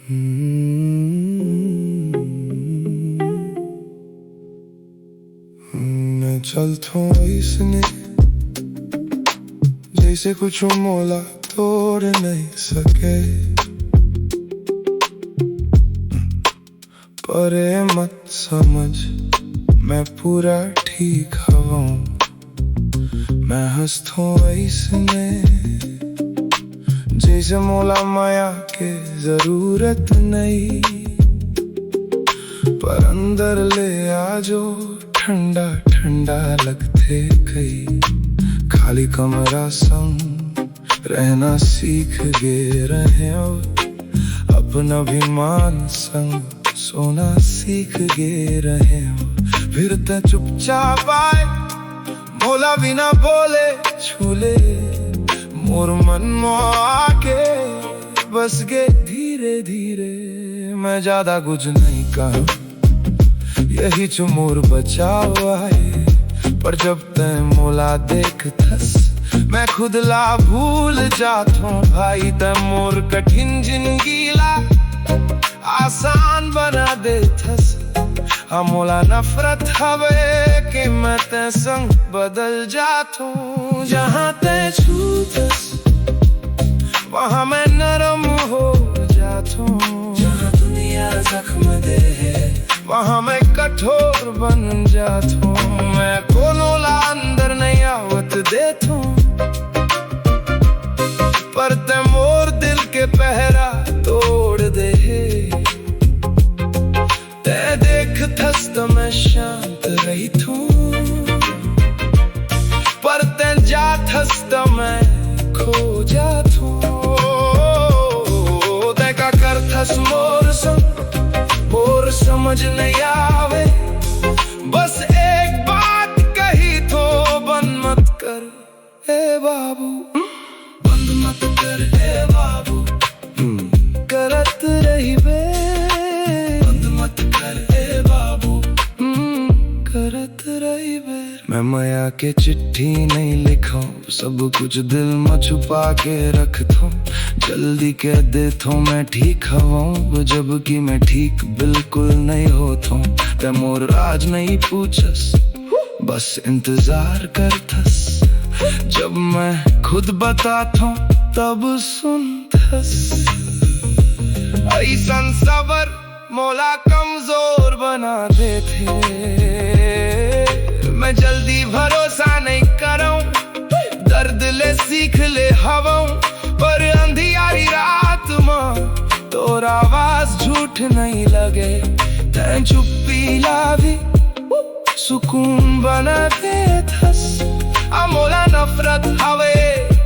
मैं चलता हूँ इसने जैसे कुछ मोला तोड़ नहीं सके, पर ये मत समझ मैं पूरा ठीक हूँ। मैं हंसता हूँ इसने जैसे मोला माया के जरूरत नहीं, पर अंदर ले आ जो ठंडा ठंडा लगते कई। खाली कमरा संग रहना सीख गए रहे और अपना भी मान संग सोना सीख गए रहे हो। फिर ते चुपचाप आए मोला बिना बोले छूले मोर मन में आके बस गए धीरे धीरे। मैं ज्यादा कुछ नहीं कहा, यही जो मोर बचाव आए, पर जब तय मोला देख थस मैं खुद ला भूल जाता हूँ। भाई तय मोर कठिन जिंदगी ला आसान बना दे थस। मोला नफरत हवे कि मैं ते संग बदल जाता हूँ। जहाँ ते छूतस वहाँ मैं नरम हो जाता हूँ। जहाँ दुनिया जख्म दे वहाँ मैं कठोर बन जाता हूँ। मैं कोनो ला अंदर नहीं आवत देता हूँ, पर ते मोर दिल के पहरा तोड़ दे। ते देख थस तो मैं शांत रही थूं, पर ते जाथस तो मैं खो जाथूं। ते का कर थस मोर संग मोर समझ नहीं आवे, बस एक बात कही तो बंद मत कर ए बाबू, बंद मत कर ए बाबू। करत रही बे बंद मत कर ए बाबू, करत रही बे। मैं माया के चिट्ठी नहीं लिखूं, सब कुछ दिल में छुपा के रखता। जल्दी कह देता हूँ मैं ठीक हूँ, जबकि मैं ठीक बिल्कुल नहीं होता। ते मोर राज नहीं पूछस, बस इंतजार करथस। जब मैं खुद बताता हूँ तब सुनथस। ऐसन सबर मोला कमजोर बना देते। मैं जल्दी भरोसा नहीं करूं, दर्द ले सीख ले हवाऊं, पर अंधियारी रात में तोरा आवाज झूठ नहीं लगे। तैं चुप्पी लावी सुकून बना दे थस। मोला नफरत हवे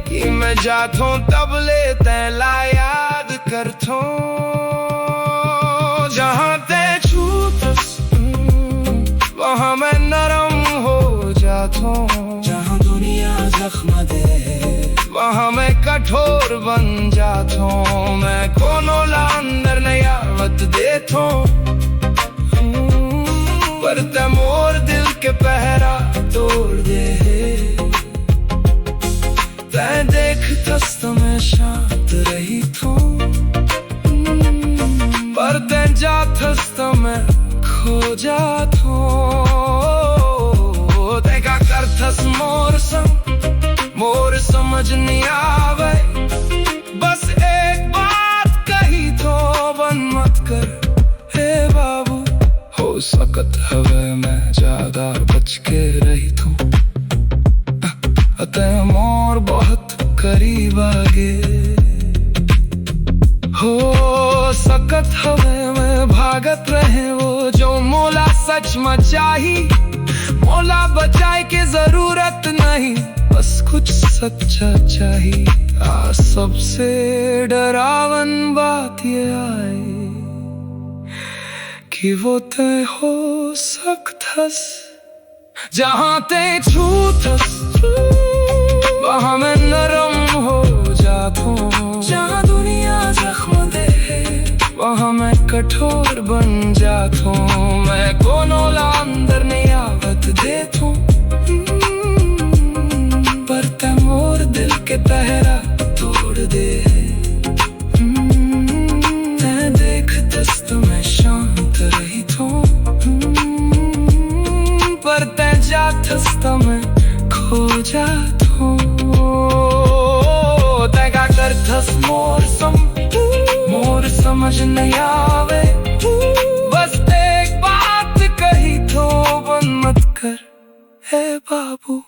कि मैं जाथों तब ले तैं ला याद करथों। जहाँ ते छूतस वहाँ मैं नरम हो जाथों। जहाँ दुनिया जख्म दे वहाँ मैं कठोर बन जाथों। मैं कोनो ला अंदर नहीं आवत देथों, पर ते मोर दिल के पहरा तोड़ दे। तैं देख थस तो मैं शांत रही थूं, पर तैं जाथस तो मैं खो जाथूं। तैं का करथस मोर संग मोर समझ नहीं आवे, बस एक बात कही तो बंद मत कर हे बाबू। हो सकत हवे मैं ज्यादा बच के रही थूं, तैं मोर बहुत करीब आगे। हो सकत हवे मैं भागत रहे वो जो मोला सच में चाही। मोला बचाए के जरूरत नहीं, बस कुछ सच्चा चाहिए। सबसे डरावन बात ये आई कि वो तय हो सकथस। जहाँ ते छूथस वहाँ मैं नरम हो जाथूं। जहाँ दुनिया जख्म दे वहाँ मैं कठोर बन जाथूं। मैं कोनो ला अंदर नहीं आवत देथूं, पर ते मोर दिल के पहरा तोड़ दे। तैं समझ नहीं आवे। बस एक बात कही तो बंद मत कर, हे बाबू।